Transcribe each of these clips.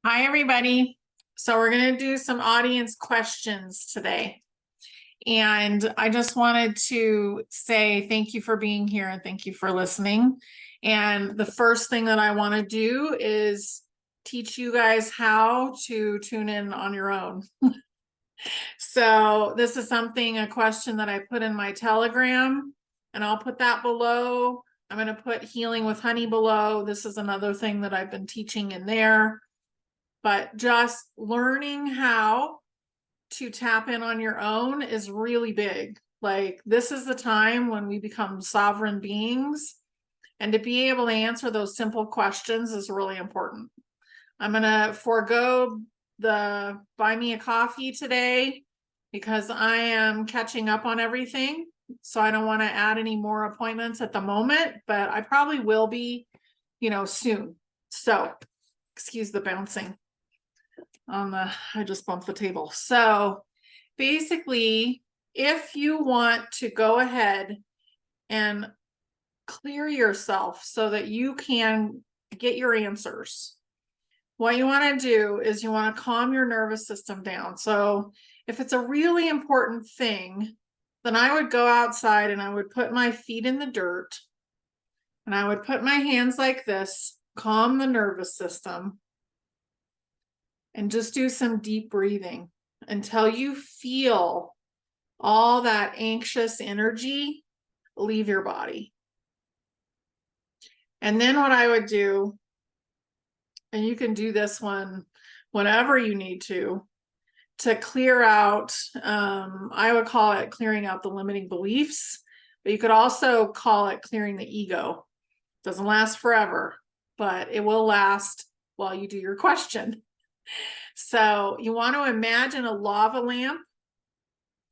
Hi, everybody. So we're going to do some audience questions today. And I just wanted to say thank you for being here and thank you for listening. And the first thing that I want to do is teach you guys how to tune in on your own. So this is a question that I put in my Telegram, and I'll put that below. I'm going to put Healing with Honey below. This is another thing that I've been teaching in there. But just learning how to tap in on your own is really big. Like, this is the time when we become sovereign beings, and to be able to answer those simple questions is really important. I'm going to forego the buy me a coffee today because I am catching up on everything. So I don't want to add any more appointments at the moment, but I probably will be, soon. So excuse the bouncing I just bumped the table. So basically, if you want to go ahead and clear yourself so that you can get your answers, what you want to do is you want to calm your nervous system down. So if it's a really important thing, then I would go outside and I would put my feet in the dirt and I would put my hands like this, calm the nervous system, and just do some deep breathing until you feel all that anxious energy leave your body. And then what I would do, and you can do this one whenever you need to clear out, I would call it clearing out the limiting beliefs, but you could also call it clearing the ego. It doesn't last forever, but it will last while you do your question. So you want to imagine a lava lamp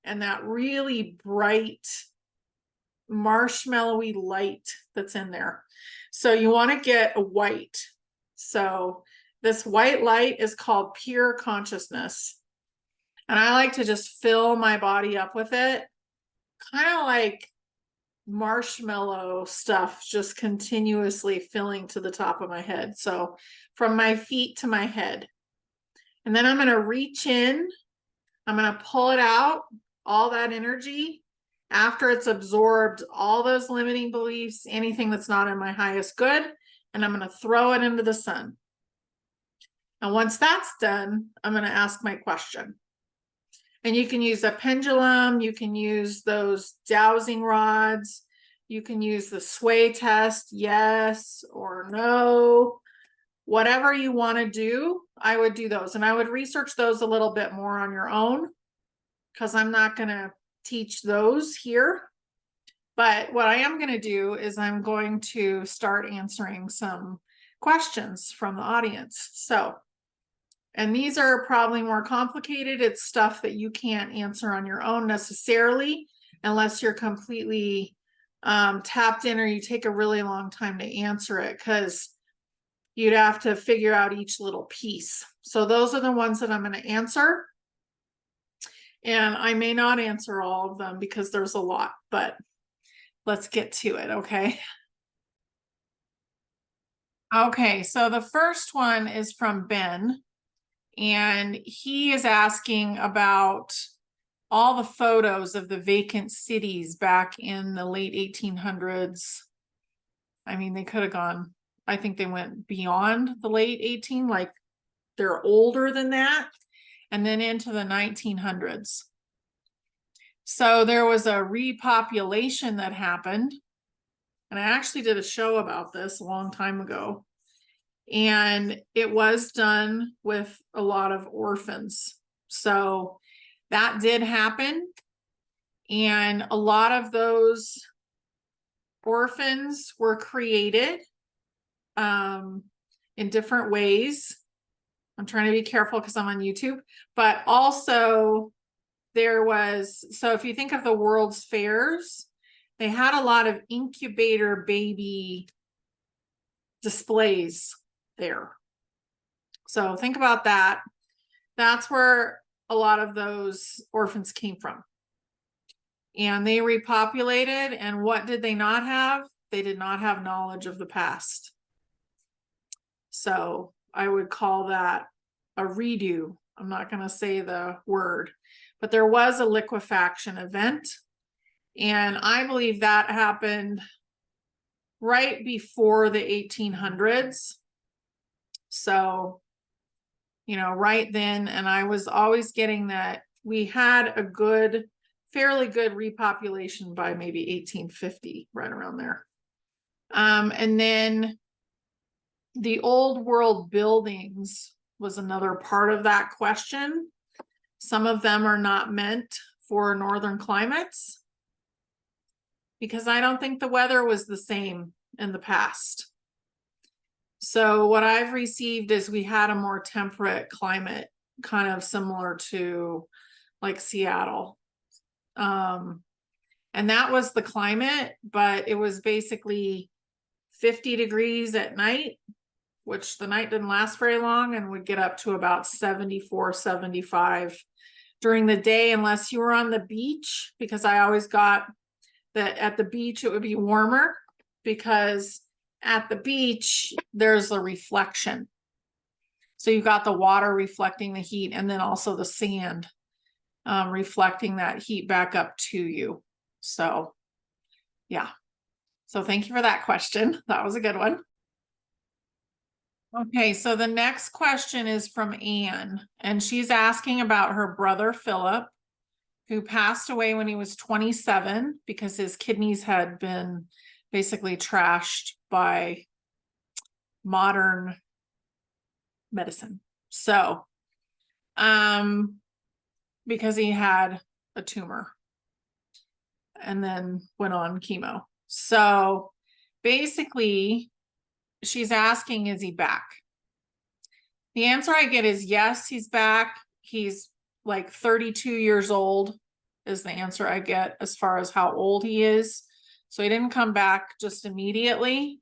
and that really bright marshmallowy light that's in there. So you want to get a white. So this white light is called pure consciousness. And I like to just fill my body up with it, kind of like marshmallow stuff, just continuously filling to the top of my head. So from my feet to my head. And then I'm going to reach in, I'm going to pull it out, all that energy, after it's absorbed all those limiting beliefs, anything that's not in my highest good, and I'm going to throw it into the sun. And once that's done, I'm going to ask my question. And you can use a pendulum, you can use those dowsing rods, you can use the sway test, yes or no. Whatever you want to do, I would do those. And I would research those a little bit more on your own because I'm not going to teach those here. But what I am going to do is I'm going to start answering some questions from the audience. So, and these are probably more complicated. It's stuff that you can't answer on your own necessarily, unless you're completely tapped in or you take a really long time to answer it, because you'd have to figure out each little piece. So those are the ones that I'm going to answer. And I may not answer all of them because there's a lot, but let's get to it, okay? Okay, so the first one is from Ben, and he is asking about all the photos of the vacant cities back in the late 1800s. I mean, they could have gone, I think they went beyond the late 18, like they're older than that, and then into the 1900s. So there was a repopulation that happened, and I actually did a show about this a long time ago, and it was done with a lot of orphans. So that did happen, and a lot of those orphans were created in different ways. I'm trying to be careful because I'm on YouTube, but also there was, so if you think of the World's Fairs, they had a lot of incubator baby displays there. So think about that. That's where a lot of those orphans came from. And they repopulated, and what did they not have? They did not have knowledge of the past. So I would call that a redo. I'm not going to say the word, but there was a liquefaction event. And I believe that happened right before the 1800s. So, you know, right then. And I was always getting that we had a good, fairly good repopulation by maybe 1850, right around there. And then the old world buildings was another part of that question. Some of them are not meant for northern climates because I don't think the weather was the same in the past. So what I've received is we had a more temperate climate, kind of similar to like Seattle. And that was the climate, but it was basically 50 degrees at night, which the night didn't last very long, and would get up to about 74, 75 during the day, unless you were on the beach, because I always got that at the beach it would be warmer, because at the beach there's a reflection. So you got the water reflecting the heat, and then also the sand reflecting that heat back up to you. So yeah. So thank you for that question. That was a good one. Okay, so the next question is from Anne, and she's asking about her brother Philip, who passed away when he was 27 because his kidneys had been basically trashed by modern medicine. So, because he had a tumor and then went on chemo. So basically, she's asking, is he back? The answer I get is yes, he's back. He's like 32 years old is the answer I get as far as how old he is. So he didn't come back just immediately.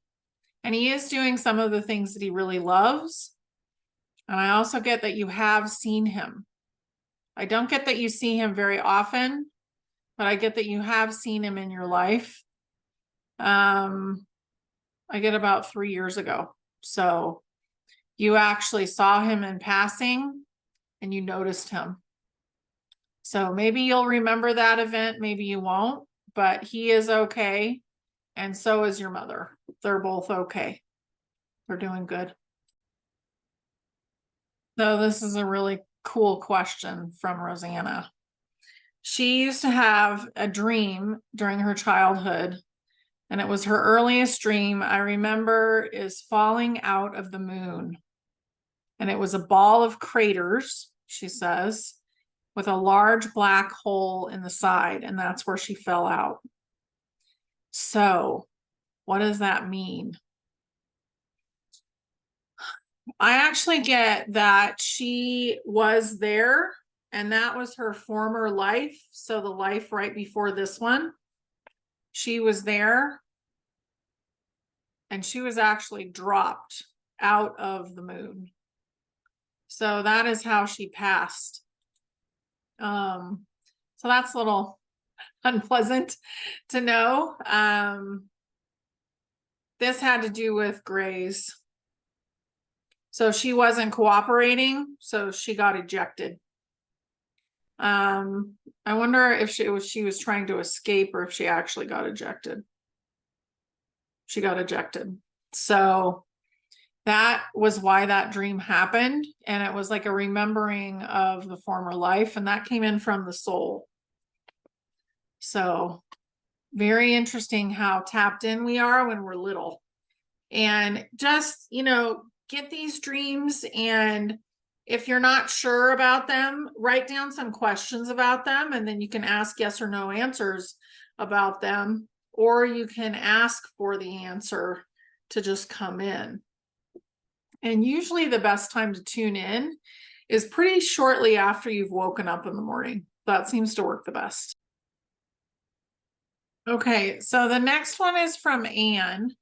And he is doing some of the things that he really loves. And I also get that you have seen him. I don't get that you see him very often, but I get that you have seen him in your life. I get about 3 years ago. So you actually saw him in passing and you noticed him. So maybe you'll remember that event, maybe you won't, but he is okay. And so is your mother. They're both okay. They're doing good. So this is a really cool question from Rosanna. She used to have a dream during her childhood, and it was her earliest dream I remember is falling out of the moon. And it was a ball of craters, she says, with a large black hole in the side, and that's where she fell out. So, what does that mean? I actually get that she was there, and that was her former life. So the life right before this one, she was there, and she was actually dropped out of the moon. So that is how she passed. So that's a little unpleasant to know. This had to do with Grays. So she wasn't cooperating, so she got ejected. I wonder if she was trying to escape or if she actually got ejected. She got ejected. So that was why that dream happened. And it was like a remembering of the former life. And that came in from the soul. So very interesting how tapped in we are when we're little. And just, you know, get these dreams, and if you're not sure about them, write down some questions about them, and then you can ask yes or no answers about them, or you can ask for the answer to just come in. And usually the best time to tune in is pretty shortly after you've woken up in the morning. That seems to work the best. Okay, so the next one is from Anne,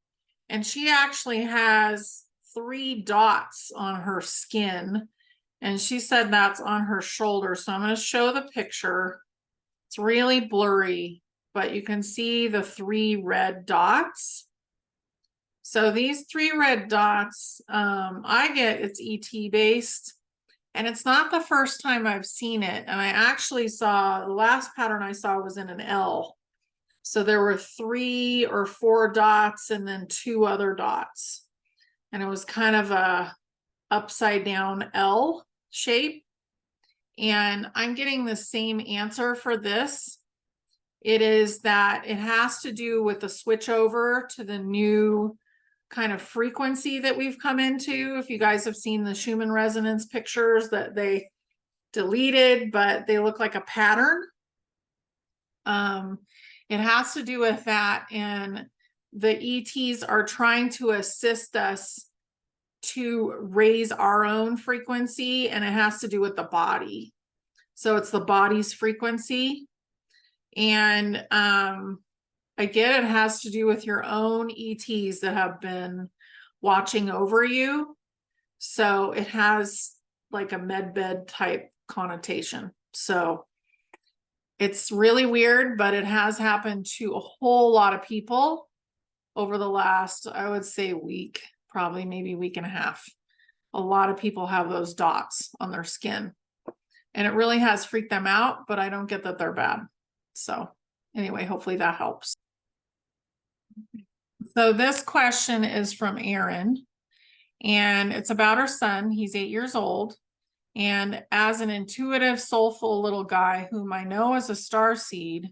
and she actually has 3 dots on her skin, and she said that's on her shoulder. So I'm going to show the picture. It's really blurry, but you can see the 3 red dots. So these 3 red dots, I get it's ET based, and it's not the first time I've seen it. And I actually saw, the last pattern I saw was in an L. So there were 3 or 4 dots and then 2 other dots. And it was kind of a upside down L shape. And I'm getting the same answer for this. It is that it has to do with the switch over to the new kind of frequency that we've come into. If you guys have seen the Schumann resonance pictures that they deleted, but they look like a pattern. It has to do with that, and the ETs are trying to assist us to raise our own frequency, and it has to do with the body. So it's the body's frequency. And again, it has to do with your own ETs that have been watching over you. So it has like a med bed type connotation. So it's really weird, but it has happened to a whole lot of people over the last, I would say, week, probably maybe week and a half. A lot of people have those dots on their skin, and it really has freaked them out, but I don't get that they're bad. So anyway, hopefully that helps. So this question is from Erin, and it's about her son. He's 8 years old. And as an intuitive, soulful little guy whom I know is a starseed,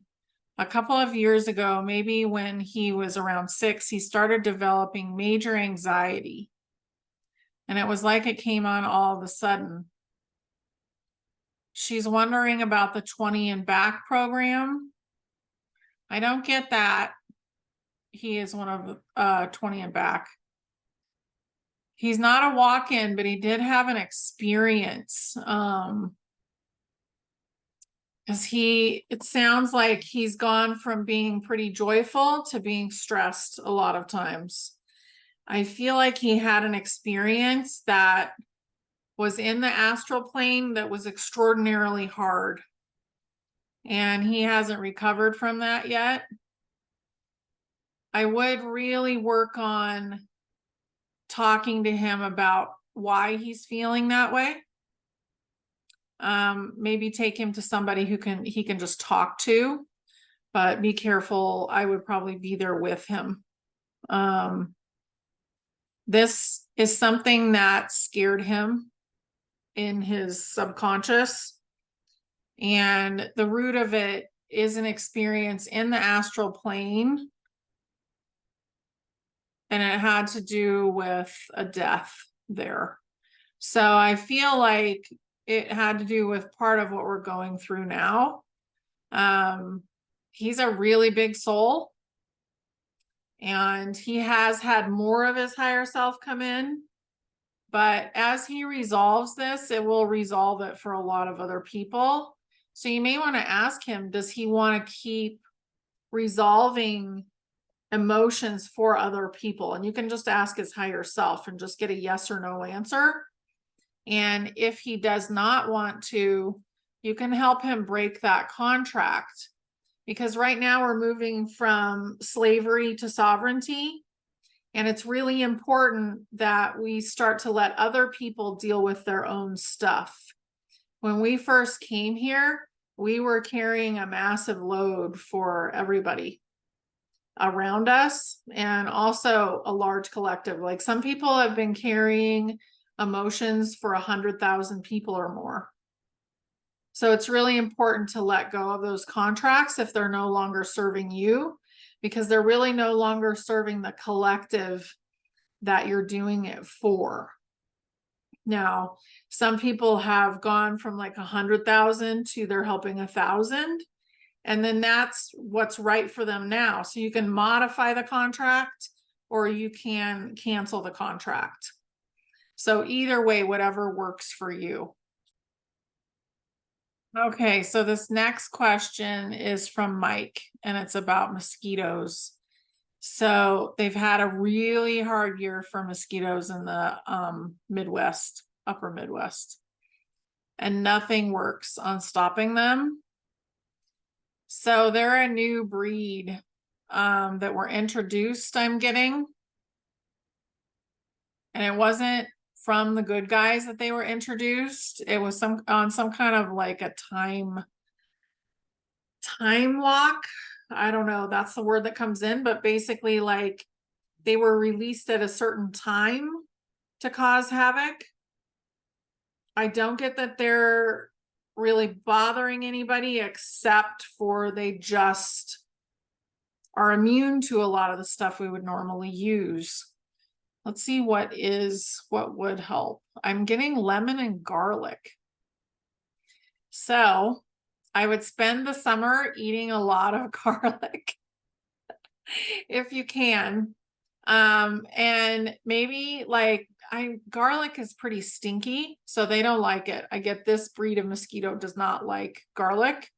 a couple of years ago, maybe when he was around 6, he started developing major anxiety. And it was like it came on all of a sudden. She's wondering about the 20 and back program. I don't get that. He is one of 20 and back. He's not a walk-in, but he did have an experience. It sounds like he's gone from being pretty joyful to being stressed a lot of times. I feel like he had an experience that was in the astral plane that was extraordinarily hard. And he hasn't recovered from that yet. I would really work on talking to him about why he's feeling that way. Maybe take him to somebody he can just talk to, but be careful. I would probably be there with him. This is something that scared him in his subconscious, and the root of it is an experience in the astral plane, and it had to do with a death there. So I feel like it had to do with part of what we're going through now. He's a really big soul, and he has had more of his higher self come in. But as he resolves this, it will resolve it for a lot of other people. So you may want to ask him, does he want to keep resolving emotions for other people? And you can just ask his higher self and just get a yes or no answer. And if he does not want to, you can help him break that contract. Because right now we're moving from slavery to sovereignty. And it's really important that we start to let other people deal with their own stuff. When we first came here, we were carrying a massive load for everybody around us, and also a large collective. Like some people have been carrying emotions for 100,000 people or more. So it's really important to let go of those contracts if they're no longer serving you, because they're really no longer serving the collective that you're doing it for. Now, some people have gone from like 100,000 to they're helping 1,000. And then that's what's right for them now. So you can modify the contract or you can cancel the contract. So either way, whatever works for you. Okay, so this next question is from Mike, and it's about mosquitoes. So they've had a really hard year for mosquitoes in the Midwest, upper Midwest, and nothing works on stopping them. So they're a new breed that were introduced, I'm getting. and it wasn't from the good guys that they were introduced. It was on some kind of like a time lock. I don't know, that's the word that comes in, but basically like they were released at a certain time to cause havoc. I don't get that they're really bothering anybody, except for they just are immune to a lot of the stuff we would normally use. Let's see what would help. I'm getting lemon and garlic. So I would spend the summer eating a lot of garlic if you can. And maybe like garlic is pretty stinky, so they don't like it. I get this breed of mosquito does not like garlic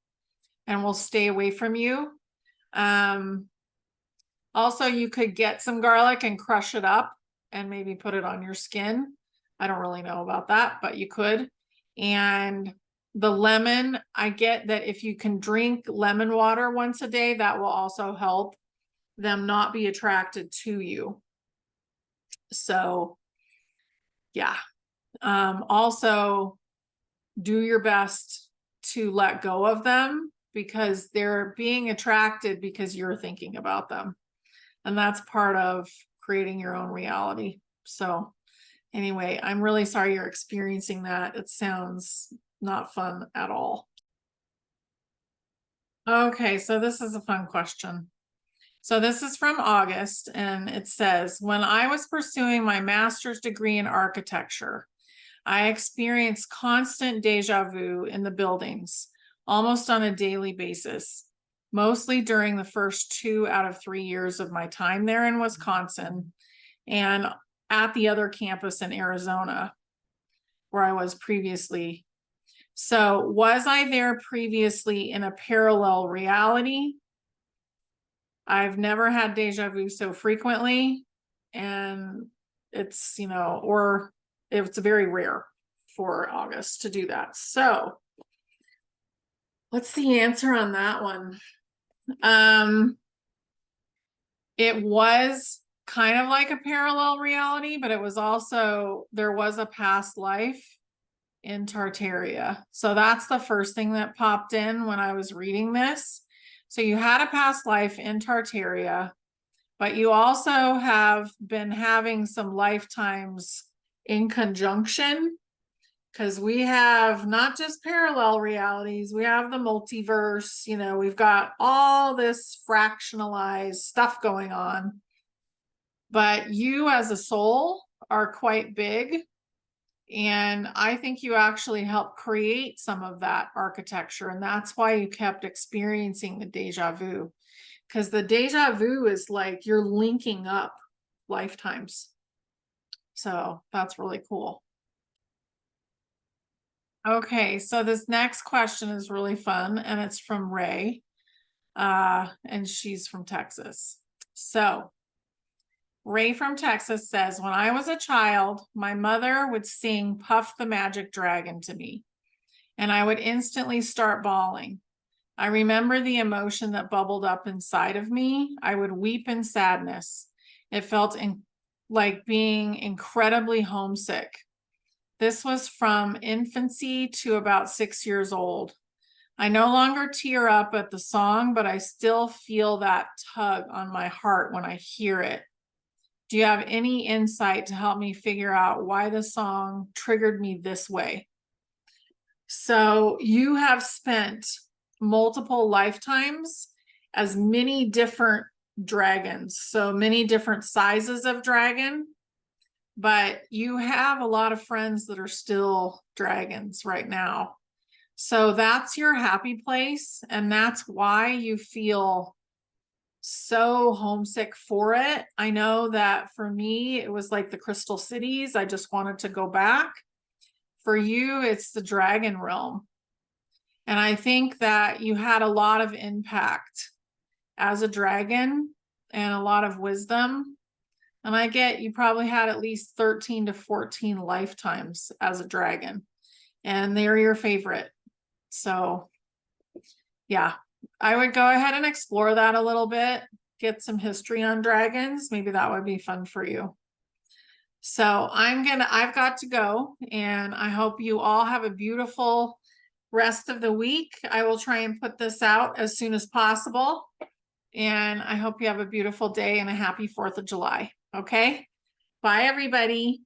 and will stay away from you. Also, you could get some garlic and crush it up and maybe put it on your skin. I don't really know about that, but you could. And the lemon, I get that if you can drink lemon water once a day, that will also help them not be attracted to you. So yeah. Also do your best to let go of them, because they're being attracted because you're thinking about them. And that's part of creating your own reality. So anyway, I'm really sorry you're experiencing that. It sounds not fun at all. Okay, so this is a fun question. So this is from August, and it says, when I was pursuing my master's degree in architecture, I experienced constant deja vu in the buildings, almost on a daily basis, mostly during the first 2 out of 3 years of my time there in Wisconsin and at the other campus in Arizona, where I was previously. So was I there previously in a parallel reality? I've never had deja vu so frequently, and it's, or it's very rare for August to do that. So what's the answer on that one? It was kind of like a parallel reality, but it was also, there was a past life in Tartaria. So that's the first thing that popped in when I was reading this. So you had a past life in Tartaria, but you also have been having some lifetimes in conjunction, because we have not just parallel realities, we have the multiverse, we've got all this fractionalized stuff going on. But you as a soul are quite big. And I think you actually helped create some of that architecture. And that's why you kept experiencing the deja vu. Because the deja vu is like you're linking up lifetimes. So that's really cool. Okay, so this next question is really fun, and it's from Ray. And she's from Texas. So Ray from Texas says, when I was a child, my mother would sing Puff the Magic Dragon to me, and I would instantly start bawling. I remember the emotion that bubbled up inside of me. I would weep in sadness. It felt like being incredibly homesick. This was from infancy to about 6 years old. I no longer tear up at the song, but I still feel that tug on my heart when I hear it. Do you have any insight to help me figure out why the song triggered me this way? So you have spent multiple lifetimes as many different dragons, so many different sizes of dragon, but you have a lot of friends that are still dragons right now. So that's your happy place, and that's why you feel so homesick for it. I know that for me, it was like the Crystal Cities. I just wanted to go back. For you, it's the dragon realm. And I think that you had a lot of impact as a dragon and a lot of wisdom. And I get you probably had at least 13 to 14 lifetimes as a dragon, and they're your favorite. So yeah, I would go ahead and explore that a little bit, get some history on dragons. Maybe that would be fun for you. So I've got to go, and I hope you all have a beautiful rest of the week. I will try and put this out as soon as possible. And I hope you have a beautiful day and a happy 4th of July. Okay. Bye, everybody.